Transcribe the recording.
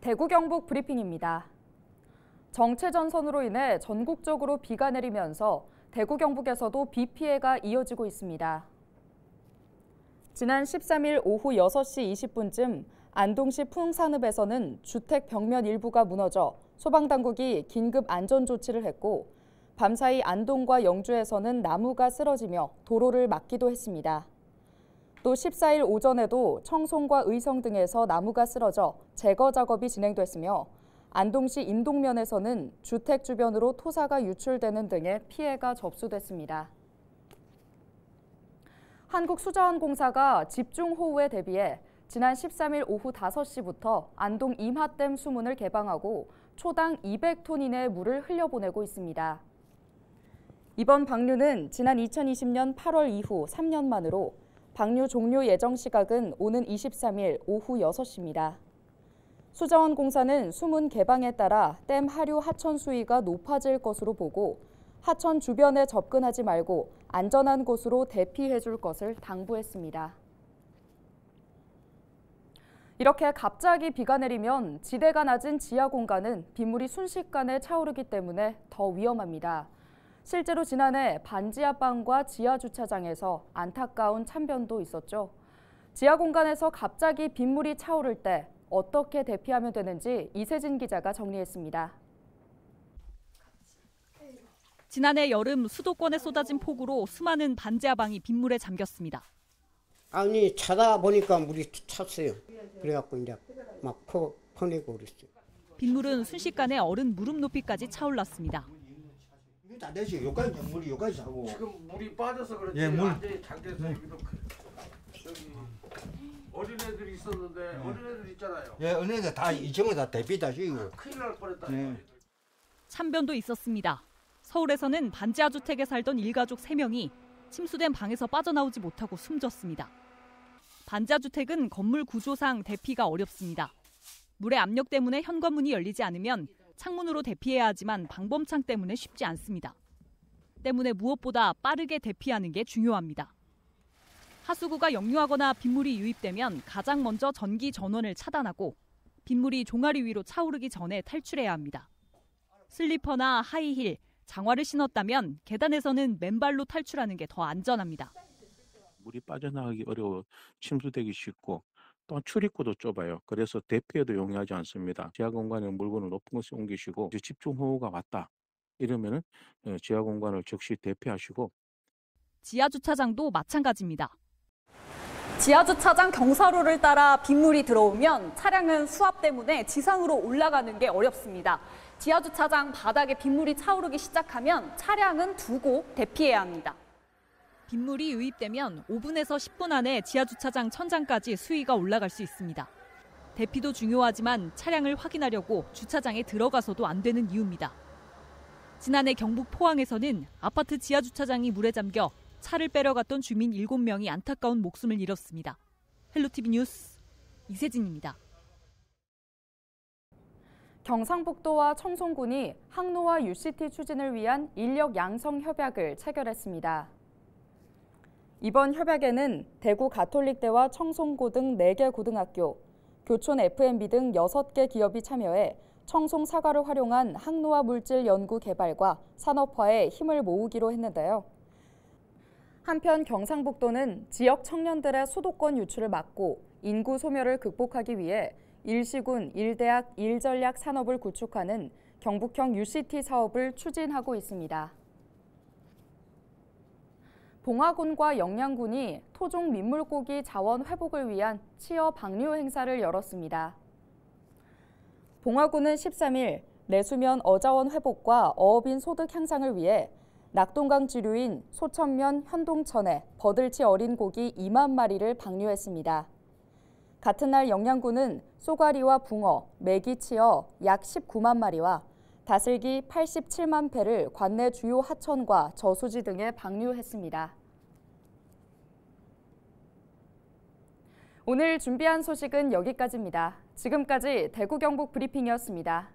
대구 경북 브리핑입니다. 정체전선으로 인해 전국적으로 비가 내리면서 대구 경북에서도 비 피해가 이어지고 있습니다. 지난 13일 오후 6시 20분쯤 안동시 풍산읍에서는 주택 벽면 일부가 무너져 소방당국이 긴급 안전조치를 했고, 밤사이 안동과 영주에서는 나무가 쓰러지며 도로를 막기도 했습니다. 또 14일 오전에도 청송과 의성 등에서 나무가 쓰러져 제거 작업이 진행됐으며, 안동시 인동면에서는 주택 주변으로 토사가 유출되는 등의 피해가 접수됐습니다. 한국수자원공사가 집중호우에 대비해 지난 13일 오후 5시부터 안동 임하댐 수문을 개방하고 초당 200톤 이내의 물을 흘려보내고 있습니다. 이번 방류는 지난 2020년 8월 이후 3년 만으로 방류 종료 예정 시각은 오는 23일 오후 6시입니다. 수자원공사는 수문 개방에 따라 댐 하류 하천 수위가 높아질 것으로 보고 하천 주변에 접근하지 말고 안전한 곳으로 대피해 줄 것을 당부했습니다. 이렇게 갑자기 비가 내리면 지대가 낮은 지하 공간은 빗물이 순식간에 차오르기 때문에 더 위험합니다. 실제로 지난해 반지하방과 지하주차장에서 안타까운 참변도 있었죠. 지하 공간에서 갑자기 빗물이 차오를 때 어떻게 대피하면 되는지 이세진 기자가 정리했습니다. 지난해 여름 수도권에 쏟아진 폭우로 수많은 반지하방이 빗물에 잠겼습니다. 아니 차다 보니까 물이 찼어요. 그래갖고 이제 막 퍼내고 그랬어요. 빗물은 순식간에 어른 무릎 높이까지 차올랐습니다. 이게 다 되지. 여기까지 물이 여기까지 차고. 지금 물이 빠져서 그렇지. 예, 물. 완전히 잠겨서 여기도 저기 어린애들이 있었는데 어린애들 있잖아요. 예, 은행에 다 2층에 다 대피 다 지고. 큰일 날 뻔했다. 참변도 있었습니다. 서울에서는 반지하 주택에 살던 일가족 3명이 침수된 방에서 빠져나오지 못하고 숨졌습니다. 반지하 주택은 건물 구조상 대피가 어렵습니다. 물의 압력 때문에 현관문이 열리지 않으면 창문으로 대피해야 하지만 방범창 때문에 쉽지 않습니다. 때문에 무엇보다 빠르게 대피하는 게 중요합니다. 하수구가 역류하거나 빗물이 유입되면 가장 먼저 전기 전원을 차단하고 빗물이 종아리 위로 차오르기 전에 탈출해야 합니다. 슬리퍼나 하이힐, 장화를 신었다면 계단에서는 맨발로 탈출하는 게 더 안전합니다. 물이 빠져나가기 어려워 침수되기 쉽고 또한 출입구도 좁아요. 그래서 대피에도 용이하지 않습니다. 지하 공간에 물건을 높은 곳에 옮기시고 집중호우가 왔다 이러면은 지하 공간을 즉시 대피하시고. 지하 주차장도 마찬가지입니다. 지하 주차장 경사로를 따라 빗물이 들어오면 차량은 수압 때문에 지상으로 올라가는 게 어렵습니다. 지하 주차장 바닥에 빗물이 차오르기 시작하면 차량은 두고 대피해야 합니다. 빗물이 유입되면 5분에서 10분 안에 지하 주차장 천장까지 수위가 올라갈 수 있습니다. 대피도 중요하지만 차량을 확인하려고 주차장에 들어가서도 안 되는 이유입니다. 지난해 경북 포항에서는 아파트 지하 주차장이 물에 잠겨 차를 빼러 갔던 주민 7명이 안타까운 목숨을 잃었습니다. 헬로티비 뉴스 이세진입니다. 경상북도와 청송군이 항로와 UCT 추진을 위한 인력 양성 협약을 체결했습니다. 이번 협약에는 대구 가톨릭대와 청송고 등 4개 고등학교, 교촌 F&B 등 6개 기업이 참여해 청송 사과를 활용한 항로화 물질 연구 개발과 산업화에 힘을 모으기로 했는데요. 한편 경상북도는 지역 청년들의 수도권 유출을 막고 인구 소멸을 극복하기 위해 일시군, 일대학, 일전략 산업을 구축하는 경북형 UCT 사업을 추진하고 있습니다. 봉화군과 영양군이 토종 민물고기 자원 회복을 위한 치어 방류 행사를 열었습니다. 봉화군은 13일 내수면 어자원 회복과 어업인 소득 향상을 위해 낙동강 지류인 소천면 현동천에 버들치 어린 고기 2만 마리를 방류했습니다. 같은 날 영양군은 쏘가리와 붕어, 메기 치어 약 19만 마리와 다슬기 87만 폐를 관내 주요 하천과 저수지 등에 방류했습니다. 오늘 준비한 소식은 여기까지입니다. 지금까지 대구 경북 브리핑이었습니다.